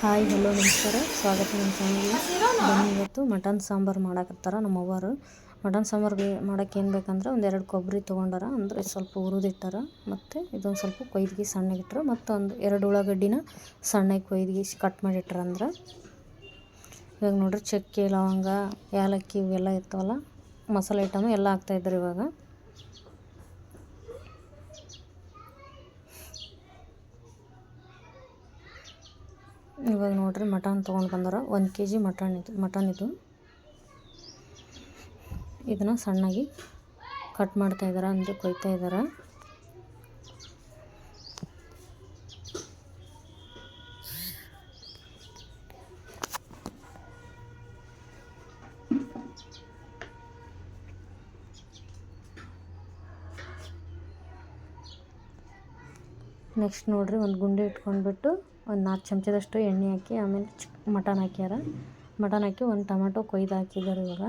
Hi hello ನಮಸ್ಕಾರ, ಸ್ವಾಗತ ನಮ್ಮ ಚಾನಲ್ಗೆ. ಬನ್ನಿ, ಇವತ್ತು ಮಟನ್ ಸಾಂಬಾರು ಮಾಡಕತ್ತಾರ ನಮ್ಮ ಅವ್ವರು. ಮಟನ್ ಸಾಂಬಾರು ಮಾಡೋಕ್ಕೆ ಏನು ಬೇಕಂದ್ರೆ ಒಂದೆರಡು ಕೊಬ್ಬರಿ ತೊಗೊಂಡಾರ, ಅಂದರೆ ಸ್ವಲ್ಪ ಹುರಿದಿಟ್ಟಾರ. ಮತ್ತು ಇದೊಂದು ಸ್ವಲ್ಪ ಕೊಯ್ದಿಗೆ ಸಣ್ಣಗಿಟ್ಟಾರ. ಮತ್ತು ಒಂದು 2 ಉಳ್ಳಾಗಡ್ಡಿನ ಸಣ್ಣಗೆ ಕೊಯ್ದಿಗೆ ಕಟ್ ಮಾಡಿಟ್ಟಾರ. ಅಂದ್ರೆ ಇವಾಗ ನೋಡ್ರಿ, ಚಕ್ಕೆ, ಲವಂಗ, ಏಲಕ್ಕಿ ಇವೆಲ್ಲ ಇರ್ತಾವಲ್ಲ, ಮಸಾಲೆ ಐಟಮ್ ಎಲ್ಲ ಹಾಕ್ತಾಯಿದ್ದಾರೆ ಇವಾಗ. ಇವಾಗ ನೋಡ್ರಿ, ಮಟನ್ ತೊಗೊಂಡು ಬಂದಾರ. 1 kg ಮಟನ್ ಇದು. ಇದನ್ನು ಸಣ್ಣಗೆ ಕಟ್ ಮಾಡ್ತಾ ಇದ್ದಾರೆ, ಅಂದರೆ ಕೊಯ್ತಾ ಇದ್ದಾರೆ. ನೆಕ್ಸ್ಟ್ ನೋಡ್ರಿ, ಒಂದು ಗುಂಡೆ ಇಟ್ಕೊಂಡ್ಬಿಟ್ಟು ಒಂದು 4 ಚಮಚದಷ್ಟು ಎಣ್ಣೆ ಹಾಕಿ, ಆಮೇಲೆ ಮಟನ್ ಹಾಕ್ಯಾರ. ಮಟನ್ ಹಾಕಿ ಒಂದು ಟೊಮೆಟೊ ಕೊಯ್ದು ಹಾಕಿದ್ದಾರೆ. ಇವಾಗ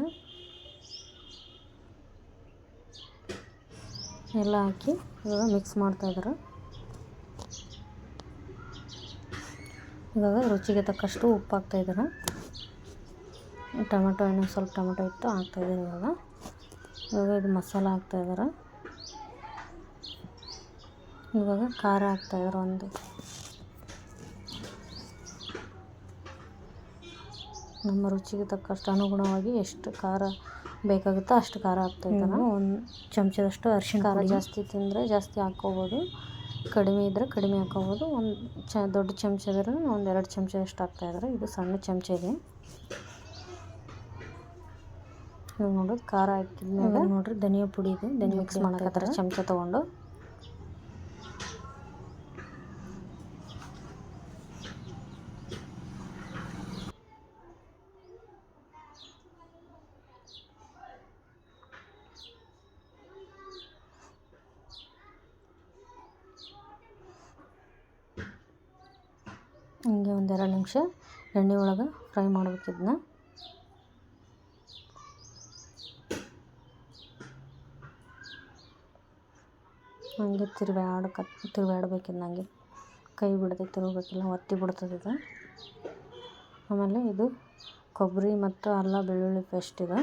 ಎಲ್ಲ ಹಾಕಿ ಇವಾಗ ಮಿಕ್ಸ್ ಮಾಡ್ತಾಯಿದ್ದಾರೆ. ಇವಾಗ ರುಚಿಗೆ ತಕ್ಕಷ್ಟು ಉಪ್ಪು ಹಾಕ್ತಾಯಿದ್ದಾರೆ. ಟೊಮೆಟೊ ಇನ್ನೂ ಸ್ವಲ್ಪ ಟೊಮೆಟೊ ಇತ್ತು, ಹಾಕ್ತಾಯಿದ್ದಾರೆ. ಇವಾಗ ಇದು ಮಸಾಲ ಹಾಕ್ತಾಯಿದ್ದಾರೆ. ಇವಾಗ ಖಾರ ಹಾಕ್ತಾಯಿದ್ದಾರೆ. ನಮ್ಮ ರುಚಿಗೆ ತಕ್ಕಷ್ಟು ಅನುಗುಣವಾಗಿ ಎಷ್ಟು ಖಾರ ಬೇಕಾಗುತ್ತೋ ಅಷ್ಟು ಖಾರ ಹಾಕ್ತಾಯಿದ್ದಾರೆ. 1 ಚಮಚದಷ್ಟು ಅರಿಶಿಣ. ಖಾರ ಜಾಸ್ತಿ ತಿಂದರೆ ಜಾಸ್ತಿ ಹಾಕ್ಕೋಬೋದು, ಕಡಿಮೆ ಇದ್ದರೆ ಕಡಿಮೆ ಹಾಕ್ಕೋಬೋದು. ದೊಡ್ಡ ಚಮಚ ಇದ್ರೆ 1-2 ಚಮಚದಷ್ಟು ಹಾಕ್ತಾಯಿದ್ದಾರೆ. ಇದು ಸಣ್ಣ ಚಮಚ ಇದೆ. ಇವಾಗ ನೋಡೋದು ಖಾರ ಹಾಕಿದ್ಮೇಲೆ ನೋಡ್ರಿ, ಧನಿಯಾ ಪುಡಿ ಇದೆ. ಧನಿಯಾ ಮಿಕ್ಸ್ ಮಾಡಕತ್ತಾರೆ ಚಮಚ ತೊಗೊಂಡು. ಹಿಂಗೆ 1-2 ನಿಮಿಷ ಎಣ್ಣೆ ಒಳಗೆ ಫ್ರೈ ಮಾಡ್ಬೇಕು. ಇದನ್ನ ಹಂಗೆ ತಿರುವಾಡ್ಬೇಕಿದ್ದು. ಹಂಗೆ ಕೈ ಬಿಡದೆ ತಿರುಗಬೇಕಿಲ್ಲ, ಒತ್ತಿ ಬಿಡ್ತದೆ ಇದು. ಆಮೇಲೆ ಇದು ಕೊಬ್ಬರಿ ಮತ್ತು ಅಲ್ಲ ಬೆಳ್ಳುಳ್ಳಿ ಪೇಸ್ಟ್ ಇದೆ.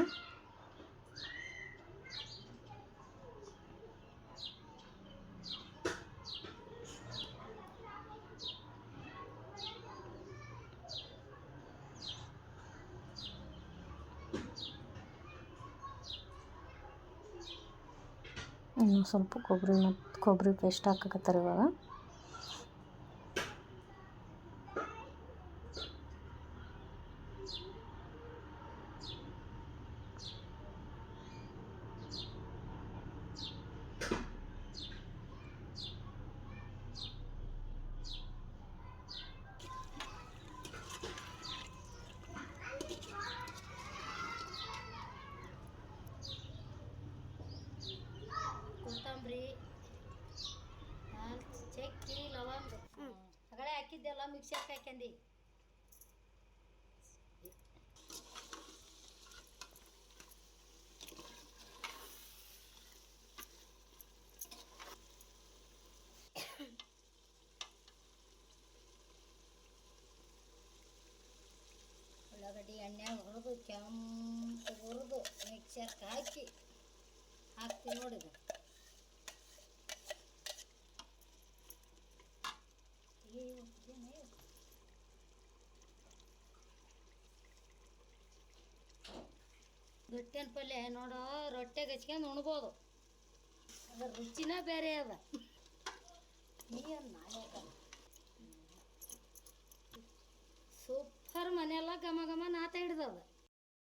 ಇನ್ನು ಸ್ವಲ್ಪ ಕೊಬ್ಬರಿ ಪೇಸ್ಟ್ ಹಾಕಕತ್ತಾರೆ ಇವಾಗ. ಕೊತ್ತಂಬರಿ, ಚಕ್ಕಿ, ಲವಂಗ ಅಗಳೆ ಹಾಕಿದ್ದೆಲ್ಲ ಮಿಕ್ಸರ್ಗೆ ಹಾಕ್ಯಂದು ಉಳ್ಳಾಗಡ್ಡಿ ಎಣ್ಣೆ ಹುರಿದು ಕೆಂಪು ಹುರಿದು ಮಿಕ್ಸರ್ಗೆ ಹಾಕ್ತೀವಿ ನೋಡಿದ. ಗಟ್ಟಿನ ಪಲ್ಯ ನೋಡೋ, ರೊಟ್ಟೆಗೆ ಹಚ್ಕೊಂಡು ಉಣ್ಬೋದು. ಅದ್ರ ರುಚಿನ ಬೇರೆ ಅದ. ಸೂಪರ್. ಮನೆಯೆಲ್ಲ ಘಮ ಘಮ ನಾತ ಹಿಡ್ದದ.